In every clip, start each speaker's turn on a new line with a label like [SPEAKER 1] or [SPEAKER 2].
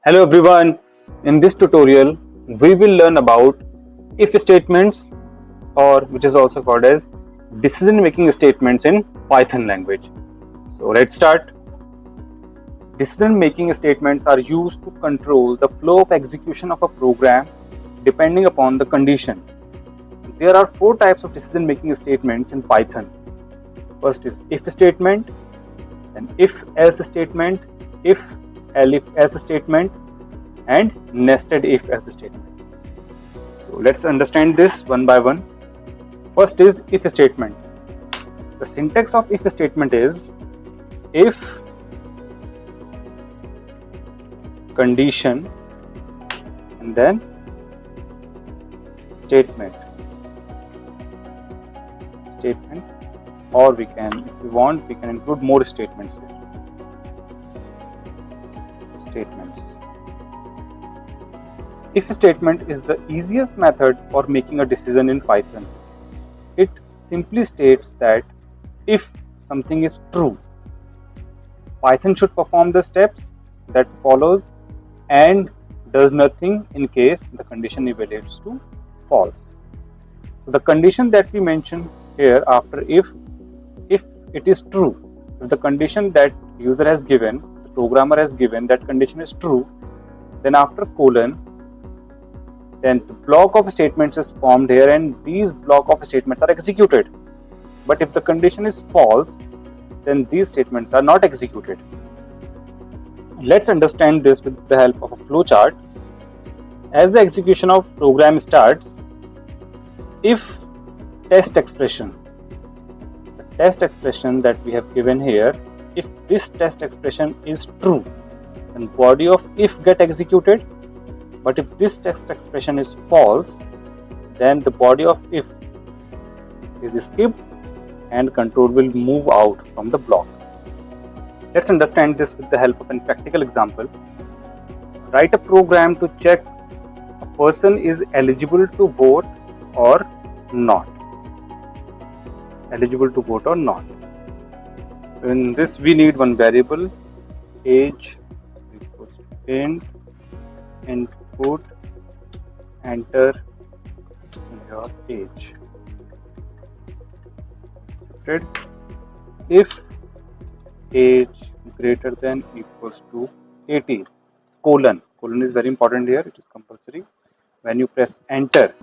[SPEAKER 1] Hello everyone, in this tutorial we will learn about if statements, or which is also called as decision making statements in Python language. So let's start. Decision making statements are used to control the flow of execution of a program depending upon the condition. There are four types of decision making statements in Python. First is if statement, then if else statement, if else statement, and nested if else statement. So let's understand this one by one. First is if statement. The syntax of if statement is if condition and then statement, or we can, if we want, we can include more statements here. Statements. If statement is the easiest method for making a decision in Python. It simply states that if something is true, Python should perform the steps that follows and does nothing in case the condition evaluates to false. So the condition that we mention here after if it is true, if the condition that user has given, the programmer has given, that condition is true, then after colon, then the block of statements is formed here and these block of statements are executed. But if the condition is false, then these statements are not executed. Let's understand this with the help of a flowchart. As the execution of program starts, if test expression, the test expression that we have given here, if this test expression is true, then body of if get executed. But if this test expression is false, then the body of if is skipped and control will move out from the block. Let's understand this with the help of a practical example. Write a program to check a person is eligible to vote or not. Eligible to vote or not. In this we need one variable, age equals to int, input, enter your age. Accepted. If age greater than equals to 18, colon is very important here, it is compulsory. When you press enter,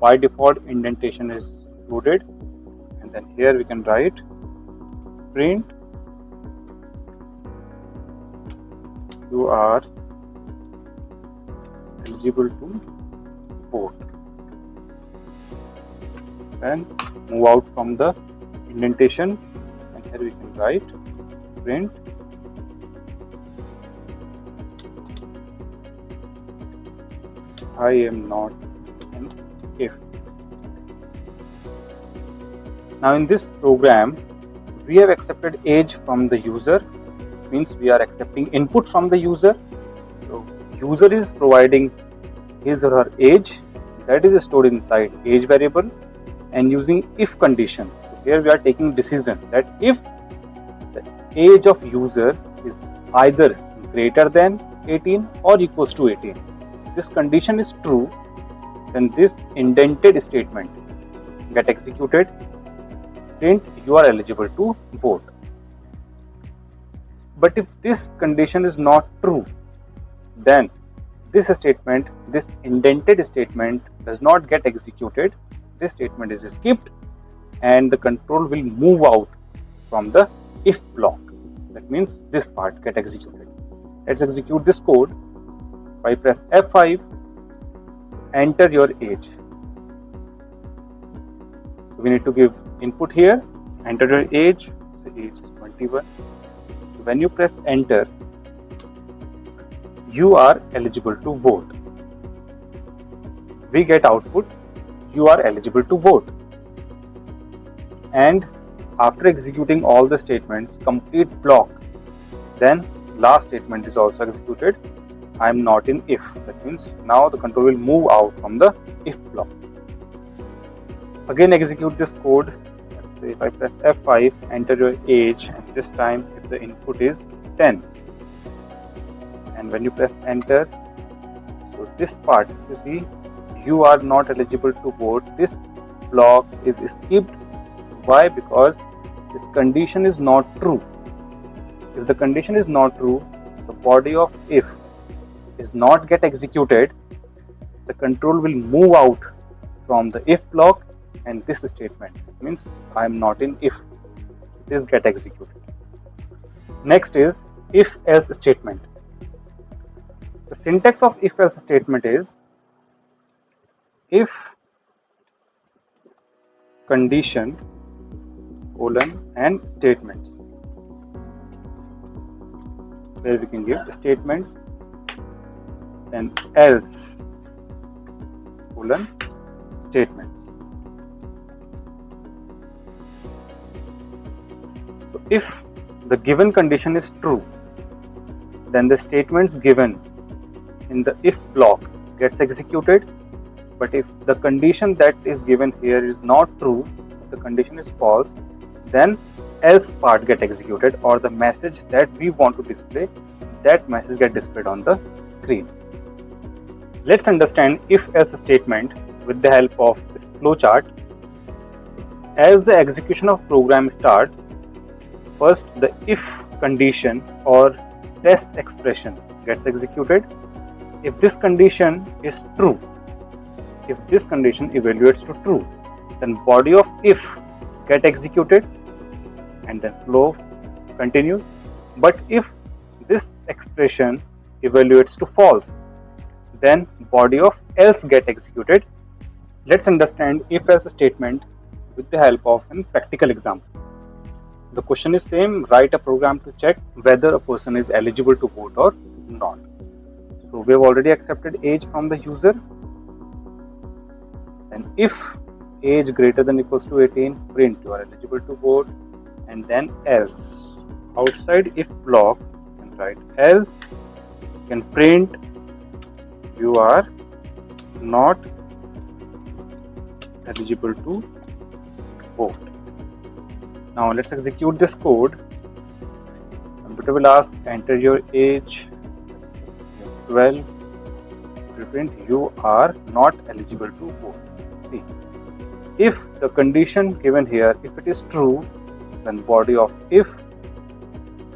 [SPEAKER 1] by default indentation is included, and then here we can write print you are eligible to vote, and move out from the indentation, and here we can write print I am not an if. Now in this program we have accepted age from the user, means we are accepting input from the user. So user is providing his or her age, that is stored inside age variable, and using if condition. So here we are taking decision that if the age of user is either greater than 18 or equals to 18, if this condition is true, then this indented statement get executed, print you are eligible to vote. But if this condition is not true, then this statement, this indented statement does not get executed. This statement is skipped and the control will move out from the if block. That means this part get executed. Let's execute this code. By press F5, enter your age. So we need to give input here, enter your age, so age is 21. So when you press enter, you are eligible to vote. We get output, you are eligible to vote. And after executing all the statements, complete block, then last statement is also executed, I am not in if. That means now the control will move out from the if block. Again execute this code. Let's say if I press F5, enter your age, and this time if the input is 10, and when you press enter, so this part, you see, you are not eligible to vote, this block is skipped. Why? Because this condition is not true. If the condition is not true, the body of if is not get executed, the control will move out from the if block, and this statement means I am not in if, this get executed. Next is if else statement. The syntax of if else statement is if condition colon and statements, where we can give statements, then else colon statements. So if the given condition is true, then the statements given in the if block gets executed. But if the condition that is given here is not true, the condition is false, then else part get executed, or the message that we want to display, that message get displayed on the screen. Let's understand if else statement with the help of this flowchart. As the execution of program starts, first the if condition or test expression gets executed. If this condition is true, if this condition evaluates to true, then body of if get executed and then flow continues. But if this expression evaluates to false, then body of else get executed. Let's understand if else statement with the help of a practical example. The question is same: write a program to check whether a person is eligible to vote or not. So we have already accepted age from the user, and if age greater than equals to 18, print you are eligible to vote, and then else. Outside if block, you can write else, you can print you are not eligible to vote. Now let's execute this code. Computer will ask enter your age, 12, print you are not eligible to vote. See, if the condition given here, if it is true, then body of if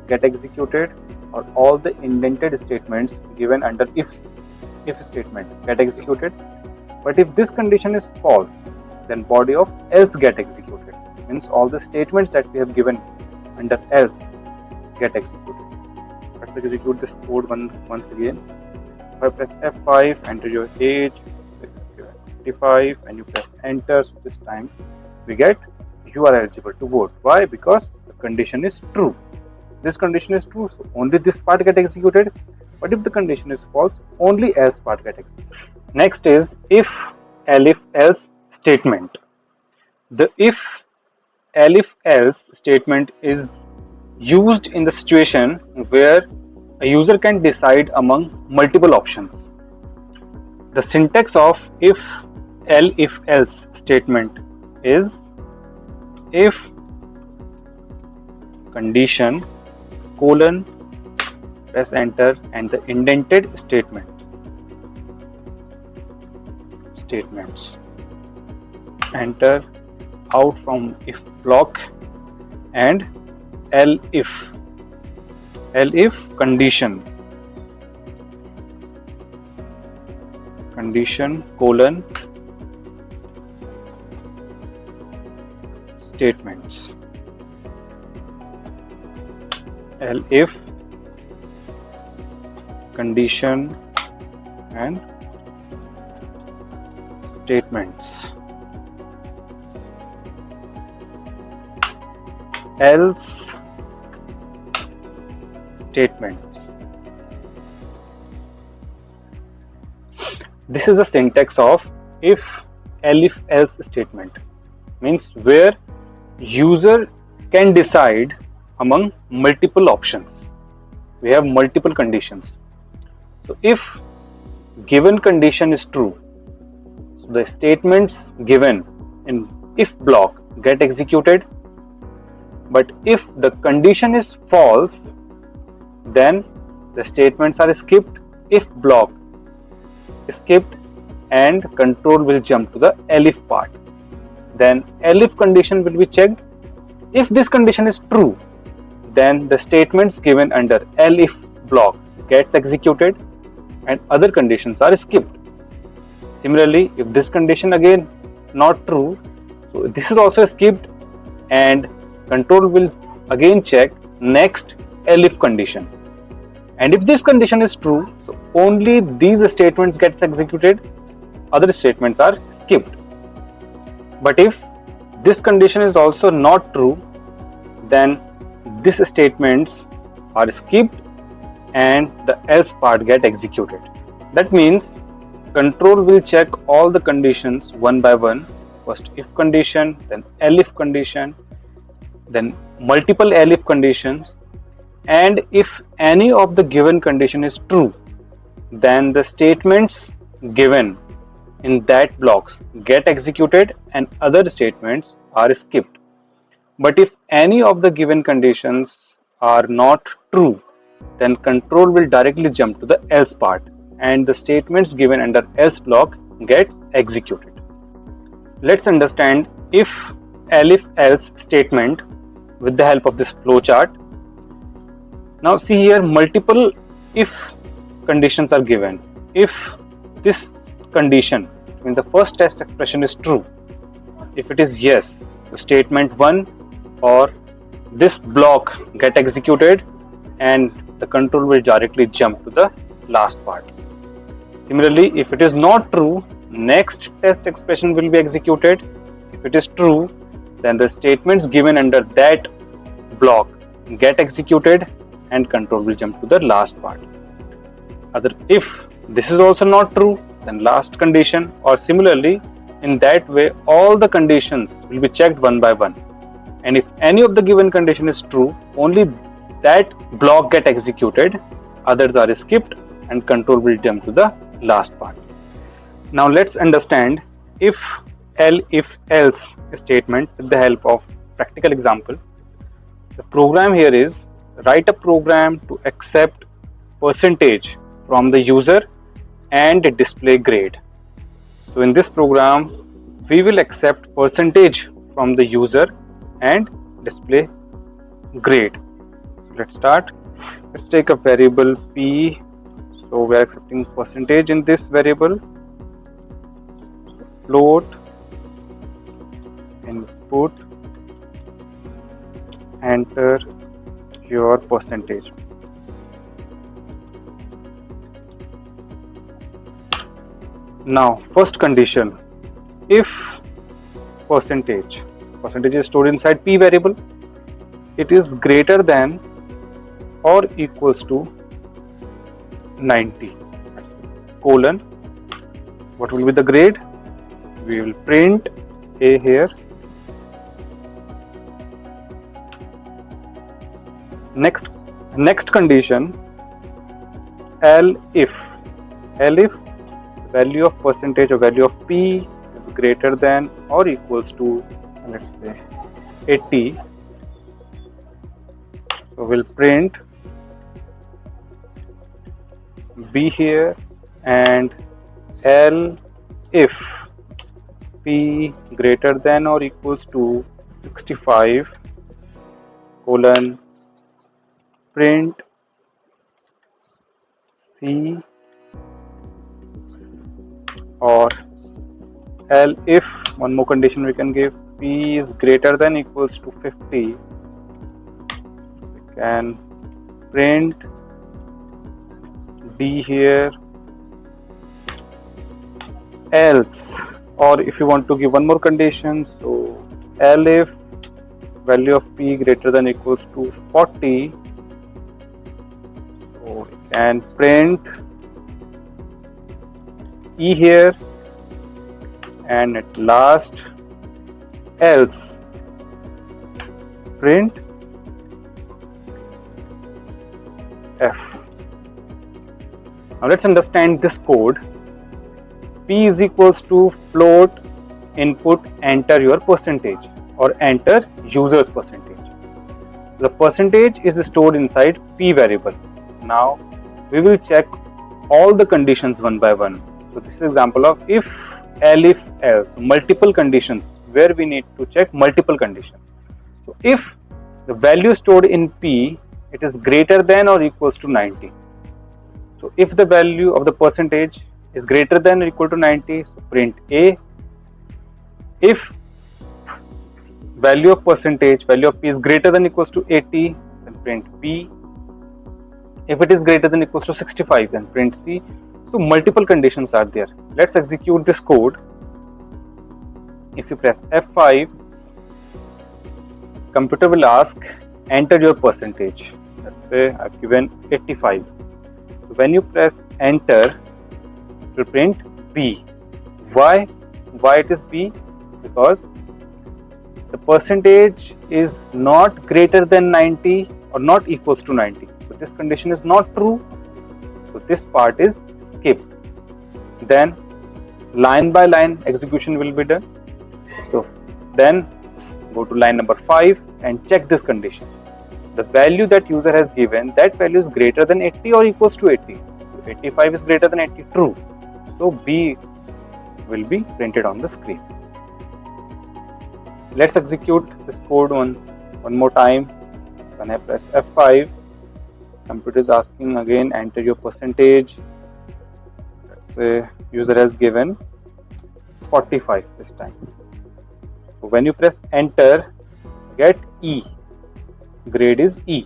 [SPEAKER 1] get executed, or all the indented statements given under if statement get executed. But if this condition is false, then body of else get executed. Means all the statements that we have given under else get executed. Let's execute this code once again. If I press F5, enter your age, 25, and you press enter, so this time we get you are eligible to vote. Why? Because the condition is true. This condition is true, so only this part get executed. But if the condition is false, only else part get executed. Next is if else statement. The if else statement is used in the situation where a user can decide among multiple options. The syntax of if else statement is if condition colon, press enter, and the indented statements. Enter out from if block and elif condition colon statements. Elif condition and statements. Else statements. This is the syntax of if else statement. Means where user can decide among multiple options. We have multiple conditions. So if given condition is true, so the statements given in if block get executed. But if the condition is false, then the statements are skipped if block skipped and control will jump to the elif part. Then elif condition will be checked. If this condition is true, then the statements given under elif block gets executed and other conditions are skipped. Similarly, if this condition again not true, so this is also skipped and control will again check next elif condition. And if this condition is true, so only these statements gets executed, other statements are skipped. But if this condition is also not true, then these statements are skipped and the else part get executed. That means control will check all the conditions one by one. First if condition, then elif condition, then multiple elif conditions, and if any of the given condition is true, then the statements given in that blocks get executed and other statements are skipped. But if any of the given conditions are not true, then control will directly jump to the else part and the statements given under else block gets executed. Let's understand if elif else statement with the help of this flowchart. Now see here, multiple if conditions are given. If this condition in the first test expression is true, if it is yes, the statement 1 or this block get executed and the control will directly jump to the last part. Similarly, if it is not true, next test expression will be executed. If it is true, then the statements given under that block get executed and control will jump to the last part. If this is also not true, then last condition, or similarly, in that way all the conditions will be checked one by one. And if any of the given condition is true, only that block get executed, others are skipped and control will jump to the last part. Now let's understand if else statement with the help of practical example. The program here is write a program to accept percentage from the user and display grade. So in this program we will accept percentage from the user and display grade. Let's start. Let's take a variable p. So we are accepting percentage in this variable. Float input, enter your percentage. Now first condition, if percentage is stored inside p variable, it is greater than or equals to 90, colon, what will be the grade? We will print a here. Next condition, elif value of percentage or value of p is greater than or equals to, let's say, 80. So we'll print b here and if p greater than or equals to 65, colon, print c, or if one more condition we can give, p is greater than equals to 50, we can print d here, else, or if you want to give one more condition, so if value of p greater than equals to 40, so we can print e here, and at last else print f. Now let's understand this code. P is equals to float input, enter your percentage or enter user's percentage. The percentage is stored inside p variable. Now we will check all the conditions one by one. So this is an example of if else, multiple conditions where we need to check multiple conditions. So if the value stored in P, it is greater than or equals to 90. So if the value of the percentage is greater than or equal to 90, so print A. If value of percentage, value of P is greater than or equals to 80, then print B. If it is greater than or equals to 65, then print C. So multiple conditions are there. Let's execute this code. If you press F5, computer will ask, enter your percentage. Let's say I've given 85. So when you press enter, it will print B. Why it is B? Because the percentage is not greater than 90 or not equals to 90. So this condition is not true. So this part is skipped. Then line by line execution will be done. So then go to line number 5 and check this condition. The value that user has given, that value is greater than 80 or equals to 80. So 85 is greater than 80, true. So B will be printed on the screen. Let's execute this code one more time. When I press F5, computer is asking again, enter your percentage. Let's say user has given 45 this time. So when you press enter, get E. Grade is E.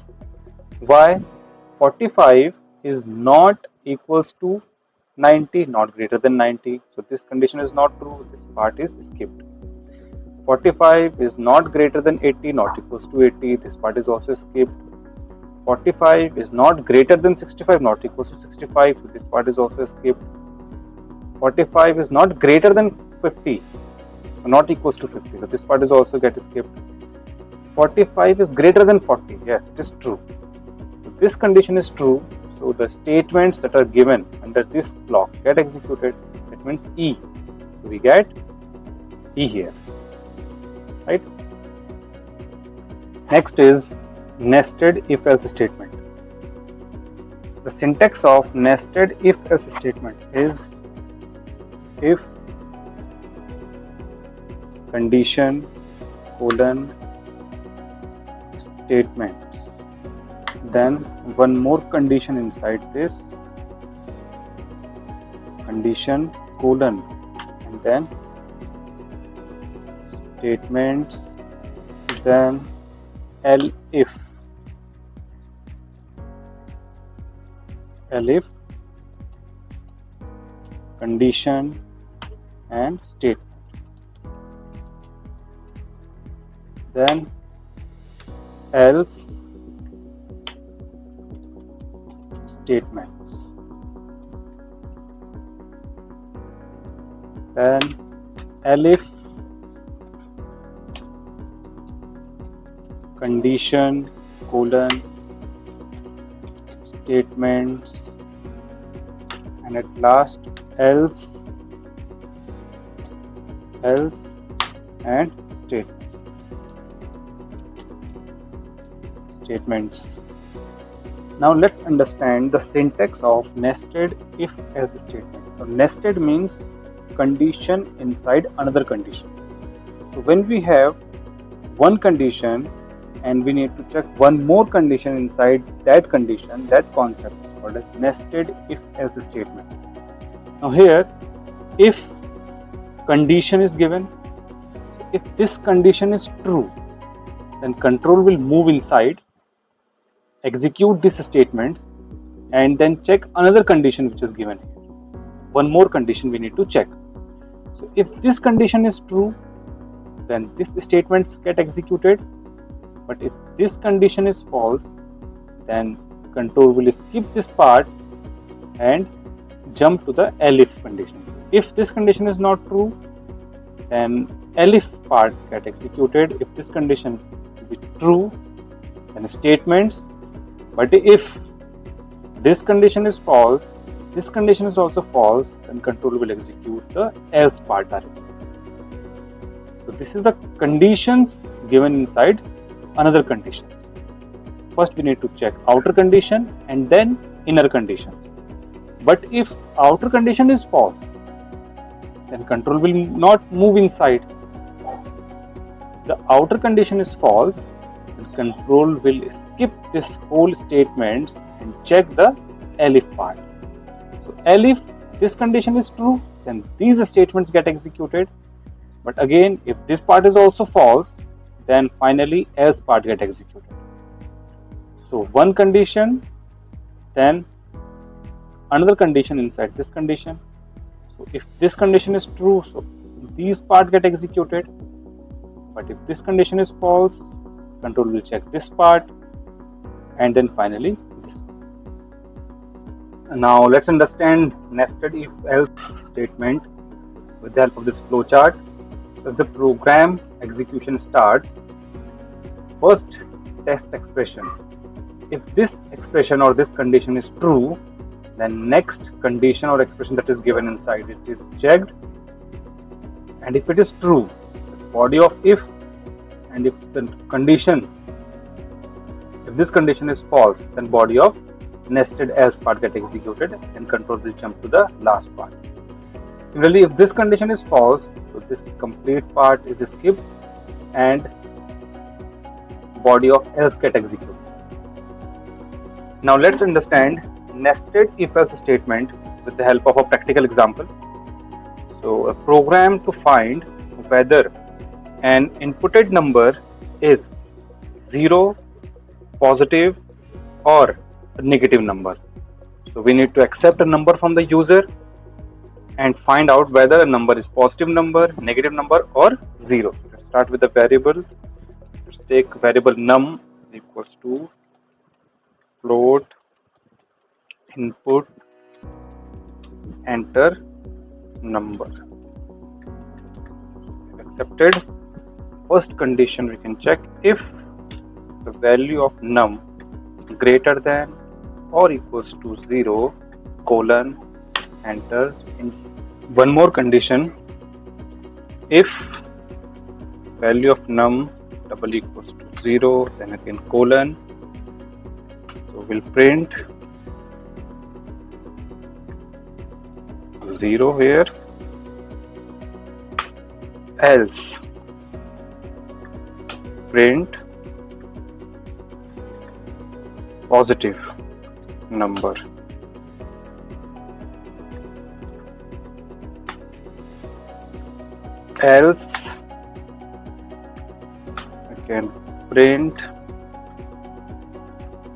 [SPEAKER 1] Why? 45 is not equals to 90, not greater than 90. So this condition is not true. This part is skipped. 45 is not greater than 80, not equals to 80. This part is also skipped. 45 is not greater than 65, not equals to 65. So this part is also skipped. 45 is not greater than 50, not equals to 50. So this part is also get skipped. 45 is greater than 40. Yes, it is true. So this condition is true. So the statements that are given under this block get executed. That means E. So we get E here. Right? Next is nested if-else statement. The syntax of nested if-else statement is if condition colon statements, then one more condition inside this condition colon, and then statements, then elif condition and statement, then else statements, then elif condition colon statements, and at last else and statements. Now let's understand the syntax of nested if-else statement. So nested means condition inside another condition. So when we have one condition and we need to check one more condition inside that condition, that concept is called as nested if-else statement. Now here, if condition is given, if this condition is true, then control will move inside, execute these statements, and then check another condition which is given here. One more condition we need to check. So if this condition is true, then these statements get executed. But if this condition is false, then control will skip this part and jump to the elif condition. If this condition is not true, then elif part get executed. If this condition is true, then statements. But if this condition is false, this condition is also false, then control will execute the else part directly. So this is the conditions given inside another condition. First we need to check outer condition and then inner conditions. But if outer condition is false, then control will not move inside. The outer condition is false, then control will skip this whole statements and check the elif part. So elif this condition is true, then these statements get executed. But again, if this part is also false, then finally else part get executed. So one condition, then another condition inside this condition. So if this condition is true, so these part get executed. But if this condition is false, control will check this part, and then finally this. Now let's understand nested if else statement with the help of this flowchart. So if the program execution starts, first test expression. If this expression or this condition is true, then next condition or expression that is given inside it is checked, and if it is true, the body of if, and if the condition, if this condition is false, then body of nested else part get executed and control will jump to the last part. Similarly, if this condition is false, so this complete part is skipped and body of else get executed. Now let's understand nested if else statement with the help of a practical example. So a program to find whether an inputted number is 0, positive or a negative number. So we need to accept a number from the user and find out whether a number is positive number, negative number or 0. Let's start with the variable. Let's take variable num equals to float input enter number. Accepted. First condition we can check if the value of num greater than or equals to 0 colon enter. One more condition, if value of num double equals to 0, then again colon. So we'll print 0 here, else print positive number. Else I can print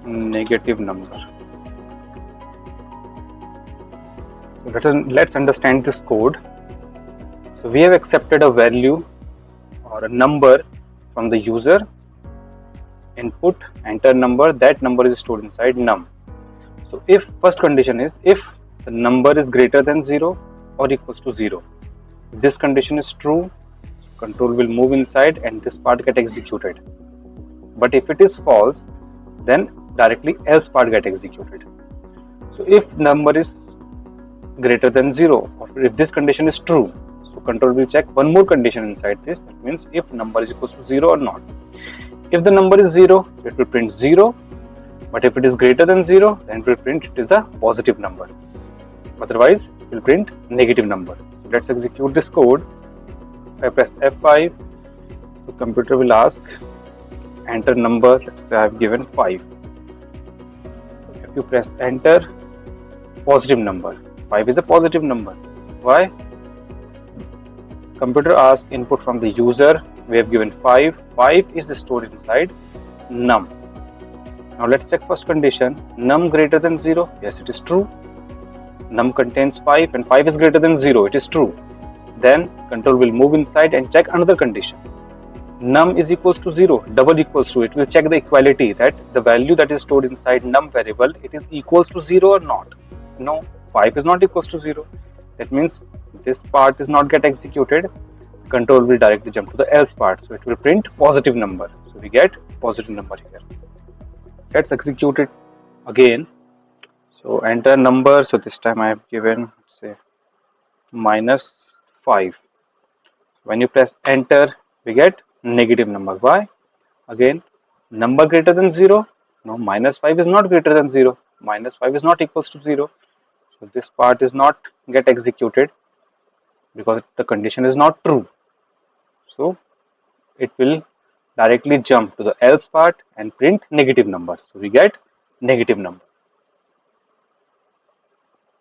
[SPEAKER 1] negative number. So let's understand this code. So we have accepted a value or a number from the user, input enter number, that number is stored inside num. So if first condition is if the number is greater than 0 or equals to 0, this condition is true, control will move inside and this part get executed. But if it is false, then directly else part get executed. So if number is greater than 0 or if this condition is true, so control will check one more condition inside this, that means if number is equals to 0 or not. If the number is 0, it will print 0, but if it is greater than 0, then it will print it is a positive number, otherwise it will print negative number. Let's execute this code. If I press F5, the computer will ask enter number. Let's say I have given 5. If you press enter, positive number, 5 is a positive number. Why? Computer asks input from the user. We have given 5. 5 is stored inside num. Now let's check first condition. Num greater than 0. Yes, it is true. Num contains 5 and 5 is greater than 0. It is true. Then control will move inside and check another condition. Num is equals to 0, double equals to, it will check the equality, that the value that is stored inside num variable, it is equals to 0 or not. No, 5 is not equals to 0. That means this part is not get executed. Control will directly jump to the else part. So it will print positive number. So we get positive number here. Let's execute it again. So enter number. So this time I have given, say, -5. When you press enter, we get negative number. Why? Again, number greater than 0? No, -5 is not greater than 0. minus 5 is not equals to 0. So this part is not get executed because the condition is not true. So it will directly jump to the else part and print negative number. So we get negative number.